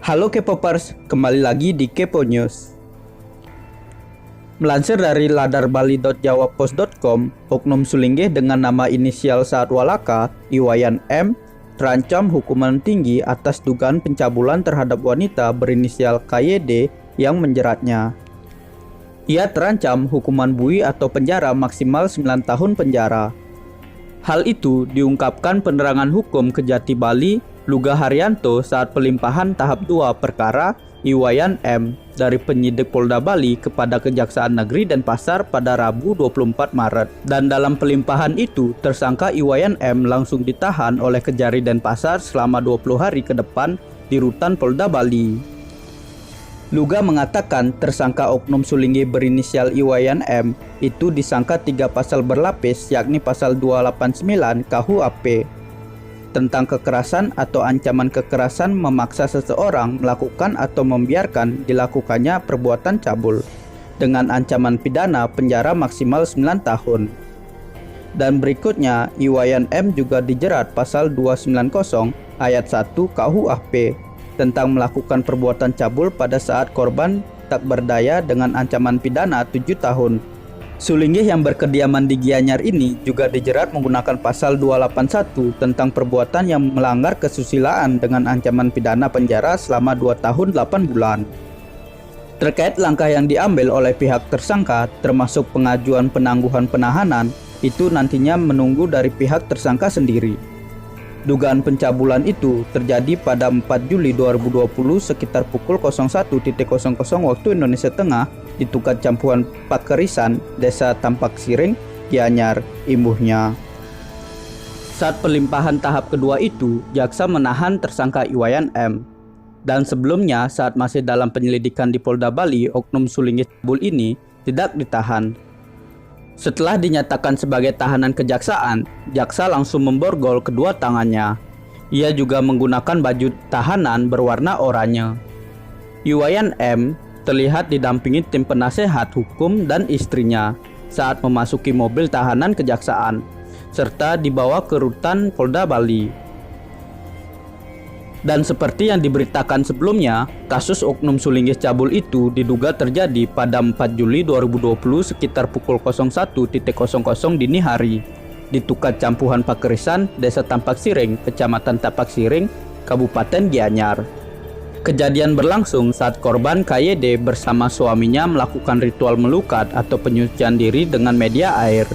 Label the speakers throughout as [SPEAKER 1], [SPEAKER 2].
[SPEAKER 1] Halo K-popers, kembali lagi di Kepo News. Melansir dari ladarbali.jawapos.com, oknum Sulinggih dengan nama inisial Saat Walaka, Iwayan M, terancam hukuman tinggi atas dugaan pencabulan terhadap wanita berinisial KYD yang menjeratnya. Ia terancam hukuman bui atau penjara maksimal 9 tahun penjara. Hal itu diungkapkan penerangan hukum Kejati Bali, Luga Haryanto saat pelimpahan tahap 2 perkara Iwayan M dari penyidik Polda Bali kepada Kejaksaan Negeri Denpasar pada Rabu 24 Maret. Dan dalam pelimpahan itu, tersangka Iwayan M langsung ditahan oleh Kejari Denpasar selama 20 hari ke depan di rutan Polda Bali. Luga mengatakan tersangka oknum Sulinggih berinisial Iwayan M itu disangka 3 pasal berlapis, yakni pasal 289 KUHP tentang kekerasan atau ancaman kekerasan memaksa seseorang melakukan atau membiarkan dilakukannya perbuatan cabul dengan ancaman pidana penjara maksimal 9 tahun. Dan berikutnya, Iwayan M juga dijerat pasal 290 ayat 1 KUHP tentang melakukan perbuatan cabul pada saat korban tak berdaya dengan ancaman pidana 7 tahun. Sulinggih yang berkediaman di Gianyar ini juga dijerat menggunakan pasal 281 tentang perbuatan yang melanggar kesusilaan dengan ancaman pidana penjara selama 2 tahun 8 bulan. Terkait langkah yang diambil oleh pihak tersangka termasuk pengajuan penangguhan penahanan, itu nantinya menunggu dari pihak tersangka sendiri. Dugaan pencabulan itu terjadi pada 4 Juli 2020 sekitar pukul 01.00 waktu Indonesia Tengah di Tukat Campuhan Pakerisan, Desa Tampak Siring, Gianyar, imbuhnya. Saat pelimpahan tahap kedua itu, jaksa menahan tersangka Iwayan M. Dan sebelumnya, saat masih dalam penyelidikan di Polda Bali, oknum Sulinggih cabul ini tidak ditahan. Setelah dinyatakan sebagai tahanan kejaksaan, jaksa langsung memborgol kedua tangannya. Ia juga menggunakan baju tahanan berwarna oranye. Iwayan M terlihat didampingi tim penasehat hukum dan istrinya saat memasuki mobil tahanan kejaksaan, serta dibawa ke rutan Polda Bali. Dan seperti yang diberitakan sebelumnya, kasus oknum Sulinggih cabul itu diduga terjadi pada 4 Juli 2020 sekitar pukul 01.00 dini hari di Tukat Campuhan Pakerisan, Desa Tampak Siring, Kecamatan Tampak Siring, Kabupaten Gianyar. Kejadian berlangsung saat korban KYD bersama suaminya melakukan ritual melukat atau penyucian diri dengan media air.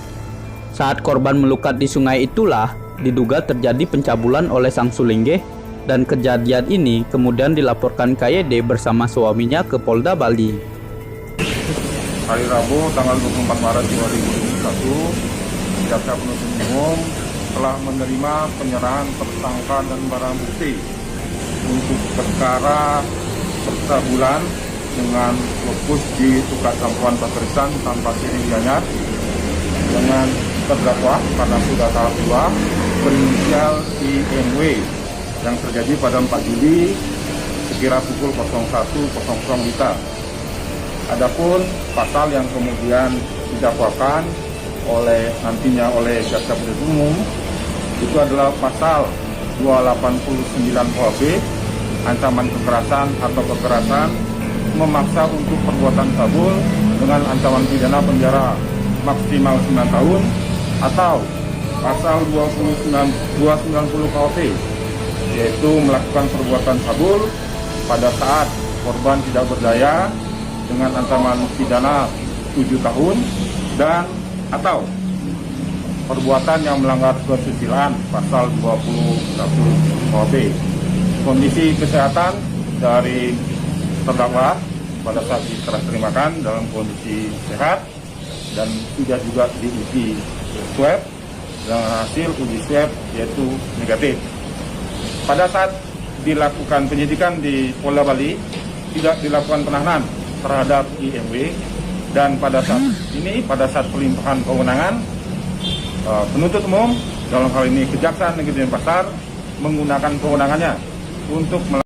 [SPEAKER 1] Saat korban melukat di sungai itulah diduga terjadi pencabulan oleh sang Sulinggih. Dan kejadian ini kemudian dilaporkan KYD bersama suaminya ke Polda Bali.
[SPEAKER 2] Hari Rabu tanggal 24 Maret 2021, Jaksa Penuntut Umum telah menerima penyerahan tersangka dan barang bukti untuk perkara percabulan dengan fokus di Tukat Campuhan Pakerisan, Tampak Siring, Gianyar dengan terdakwa karena sudah tahap 2 berinisial IMW yang terjadi pada 4 Juli sekira pukul 01.00 WITA. Adapun pasal yang kemudian didakwakan nantinya oleh Jaksa Penuntut Umum itu adalah pasal 289 KUHP, ancaman kekerasan atau kekerasan memaksa untuk perbuatan cabul dengan ancaman pidana penjara maksimal 9 tahun, atau pasal 290 KUHP, yaitu melakukan perbuatan cabul pada saat korban tidak berdaya dengan ancaman pidana 7 tahun dan atau perbuatan yang melanggar kesusilaan pasal 21 KUHP. Kondisi kesehatan dari terdakwa pada saat diserah terimakan dalam kondisi sehat dan sudah juga diuji swab dengan hasil uji swab yaitu negatif. Pada saat dilakukan penyidikan di Polda Bali, tidak dilakukan penahanan terhadap IMW, dan pada saat pelimpahan kewenangan, penuntut umum dalam hal ini Kejaksaan Negeri Denpasar menggunakan kewenangannya untuk